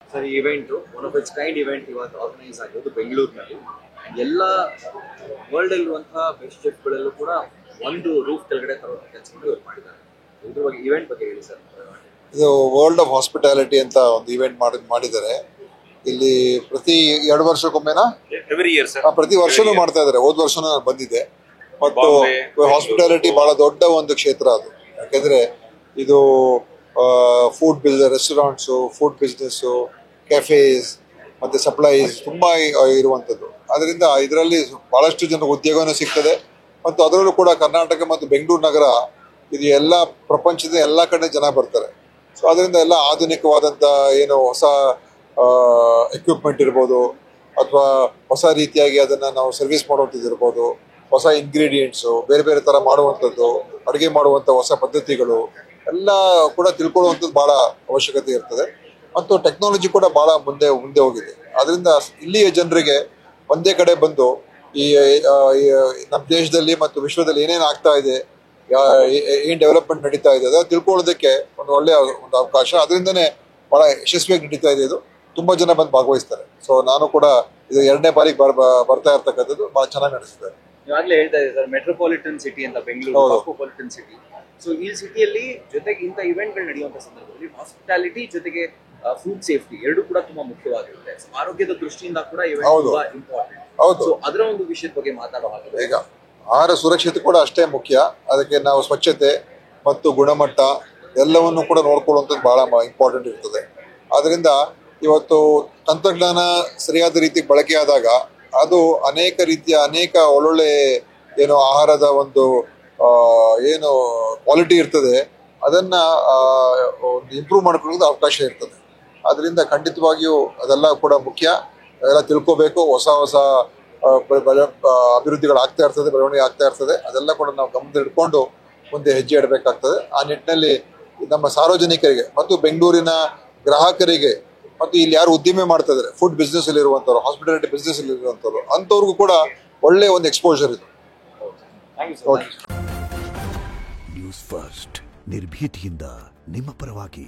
Sir ಈ event one of it's kind event ಇವತ್ತು organise ಆಗಿರೋದು ಬೆಂಗಳೂರಿನಲ್ಲಿ. ಎಲ್ಲ ವರ್ಲ್ಡ್ ಇರುವಂತಹ ಬೆಸ್ಟ್ ಶೆಫ್ಗಳಲ್ಲೂ ಕೂಡ ಒಂದು ರೂಫ್ ಕೆಳಗಡೆ ತರೋ ಕೆಲಸವನ್ನು ಇವ್ರು ಮಾಡಿದ್ದಾರೆ. ಇದ್ರ ಬಗ್ಗೆ ಇವೆಂಟ್ ಬಗ್ಗೆ ಹೇಳಿ ಸರ್. ಇದು ವರ್ಲ್ಡ್ ಆಫ್ ಹಾಸ್ಪಿಟಾಲಿಟಿ ಅಂತ ಒಂದು ಇವೆಂಟ್ ಮಾಡಿದ್ದಾರೆ. ಇಲ್ಲಿ ಪ್ರತಿ 2 ವರ್ಷಕ್ಕೊಮ್ಮೆನಾ ಎವ್ರಿ ಇಯರ್ ಸರ್, ಪ್ರತಿ ವರ್ಷನೂ ಮಾಡ್ತಾ ಇದ್ದಾರೆ. ಹೋದ ವರ್ಷನೂ ನಾನು ಬಂದಿದ್ದೆ. ಮತ್ತು ಹಾಸ್ಪಿಟಾಲಿಟಿ ಬಹಳ ದೊಡ್ಡ ಒಂದು ಕ್ಷೇತ್ರ ಅದು. ಯಾಕೆಂದ್ರೆ ಇದು food business, restaurants, food business, cafes ಮತ್ತೆ ಸಪ್ಲೈಸ್ ತುಂಬಾ ಇರುವಂಥದ್ದು. ಅದರಿಂದ ಇದರಲ್ಲಿ ಬಹಳಷ್ಟು ಜನರಿಗೆ ಉದ್ಯೋಗನೂ ಸಿಗ್ತದೆ. ಮತ್ತು ಅದರಲ್ಲೂ ಕೂಡ ಕರ್ನಾಟಕ ಮತ್ತು ಬೆಂಗಳೂರು ನಗರ ಇದು ಎಲ್ಲ ಪ್ರಪಂಚದ ಎಲ್ಲ ಕಡೆ ಜನ ಬರ್ತಾರೆ. ಸೊ ಅದರಿಂದ ಎಲ್ಲ ಆಧುನಿಕವಾದಂಥ ಏನು ಹೊಸ ಎಕ್ವಿಪ್ಮೆಂಟ್ ಇರ್ಬೋದು, ಅಥವಾ ಹೊಸ ರೀತಿಯಾಗಿ ಅದನ್ನು ನಾವು ಸರ್ವಿಸ್ ಮಾಡುವಂಥದ್ದು ಇರ್ಬೋದು, ಹೊಸ ಇಂಗ್ರೀಡಿಯೆಂಟ್ಸು, ಬೇರೆ ಬೇರೆ ಥರ ಮಾಡುವಂಥದ್ದು, ಅಡುಗೆ ಮಾಡುವಂಥ ಹೊಸ ಪದ್ಧತಿಗಳು ಎಲ್ಲ ಕೂಡ ತಿಳ್ಕೊಳ್ಳುವಂಥದ್ದು ಭಾಳ ಅವಶ್ಯಕತೆ ಇರ್ತದೆ. ಮತ್ತು ಟೆಕ್ನಾಲಜಿ ಕೂಡ ಭಾಳ ಮುಂದೆ ಹೋಗಿದೆ. ಅದರಿಂದ ಇಲ್ಲಿಯ ಜನರಿಗೆ ಒಂದೇ ಕಡೆ ಬಂದು ಈ ನಮ್ಮ ದೇಶದಲ್ಲಿ ಮತ್ತು ವಿಶ್ವದಲ್ಲಿ ಏನೇನು ಆಗ್ತಾ ಇದೆ, ಏನು ಡೆವಲಪ್ಮೆಂಟ್ ನಡೀತಾ ಇದೆ ಅದನ್ನು ತಿಳ್ಕೊಳ್ಳೋದಕ್ಕೆ ಒಂದು ಒಳ್ಳೆಯ ಒಂದು ಅವಕಾಶ. ಅದರಿಂದನೇ ಭಾಳ ಯಶಸ್ವಿಯಾಗಿ ನಡೀತಾ ಇದೆ. ಇದು ತುಂಬ ಜನ ಬಂದು ಭಾಗವಹಿಸ್ತಾರೆ. ಸೊ ನಾನು ಕೂಡ ಇದು 2ನೇ ಬಾರಿಗೆ ಬರ್ತಾ ಇರ್ತಕ್ಕಂಥದ್ದು ಭಾಳ ಚೆನ್ನಾಗಿ ನಡೆಸ್ತಾರೆ. ಈಗಾಗಲೇ ಹೇಳ್ತಾ ಇದೆ ಸರ್, ಮೆಟ್ರೋಪಾಲಿಟನ್ ಸಿಟಿ ಅಂತ ಬೆಂಗಳೂರು, ಕಾಸ್ಮೋಪಾಲಿಟನ್ ಸಿಟಿ. ಸೊ ಈ ಸಿಟಿಯಲ್ಲಿ ಜೊತೆಗೆ ಇಂಥ ಇವೆಂಟ್ಗಳು ನಡೆಯುವಂಥ ಸಂದರ್ಭದಲ್ಲಿ ಹಾಸ್ಪಿಟಾಲಿಟಿ ಜೊತೆಗೆ ಫುಡ್ ಸೇಫ್ಟಿ ಎರಡು ಕೂಡ ತುಂಬಾ ಮುಖ್ಯವಾಗಿರುತ್ತೆ. ಆರೋಗ್ಯದ ದೃಷ್ಟಿಯಿಂದ ಕೂಡ ಇವೆಂಟ್ ತುಂಬಾ ಇಂಪಾರ್ಟೆಂಟ್. ಹೌದು, ಅದರ ಒಂದು ವಿಷಯದ ಬಗ್ಗೆ ಮಾತಾಡೋ ಹಾಗೆ ಈಗ ಆಹಾರ ಸುರಕ್ಷತೆ ಕೂಡ ಅಷ್ಟೇ ಮುಖ್ಯ. ಅದಕ್ಕೆ ನಾವು ಸ್ವಚ್ಛತೆ ಮತ್ತು ಗುಣಮಟ್ಟ ಎಲ್ಲವನ್ನು ಕೂಡ ನೋಡ್ಕೊಳ್ಳುವಂಥದ್ದು ಬಹಳ ಇಂಪಾರ್ಟೆಂಟ್ ಇರ್ತದೆ. ಆದ್ದರಿಂದ ಇವತ್ತು ತಂತ್ರಜ್ಞಾನ ಸರಿಯಾದ ರೀತಿಗೆ ಬಳಕೆಯಾದಾಗ ಅದು ಅನೇಕ ಒಳ್ಳೊಳ್ಳೆ ಏನು ಆಹಾರದ ಒಂದು ಏನು ಕ್ವಾಲಿಟಿ ಇರ್ತದೆ ಅದನ್ನ ಇಂಪ್ರೂವ್ ಮಾಡ್ಕೊಳ್ಳೋದು ಅವಕಾಶ ಇರ್ತದೆ. ಅದರಿಂದ ಖಂಡಿತವಾಗಿಯೂ ಅದೆಲ್ಲ ಕೂಡ ಮುಖ್ಯ. ಅದೆಲ್ಲ ತಿಳ್ಕೋಬೇಕು. ಹೊಸ ಅಭಿವೃದ್ಧಿಗಳು ಆಗ್ತಾ ಇರ್ತದೆ, ಬೆಳವಣಿಗೆ ಆಗ್ತಾ ಇರ್ತದೆ. ಅದೆಲ್ಲ ಕೂಡ ನಾವು ಗಮನದಲ್ಲಿಟ್ಕೊಂಡು ಮುಂದೆ ಹೆಜ್ಜೆ ಇಡಬೇಕಾಗ್ತದೆ. ಆ ನಿಟ್ಟಿನಲ್ಲಿ ನಮ್ಮ ಸಾರ್ವಜನಿಕರಿಗೆ ಮತ್ತು ಬೆಂಗಳೂರಿನ ಗ್ರಾಹಕರಿಗೆ ಮತ್ತು ಇಲ್ಲಿ ಯಾರು ಉದ್ದಿಮೆ ಮಾಡ್ತಾ ಇದ್ದಾರೆ, ಫುಡ್ ಬಿಸ್ನೆಸ್ ಅಲ್ಲಿ ಇರುವಂಥವ್ರು, ಹಾಸ್ಪಿಟಾಲಿಟಿ ಬಿಸ್ನೆಸ್ ಅಲ್ಲಿ ಇರುವಂಥವ್ರು, ಅಂಥವ್ರಿಗೂ ಕೂಡ ಒಳ್ಳೆಯ ಒಂದು ಎಕ್ಸ್ಪೋಜರ್ ಇದು. ನ್ಯೂಸ್ ಫಸ್ಟ್, ನಿರ್ಭೀತಿಯಿಂದ ನಿಮ್ಮ ಪರವಾಗಿ.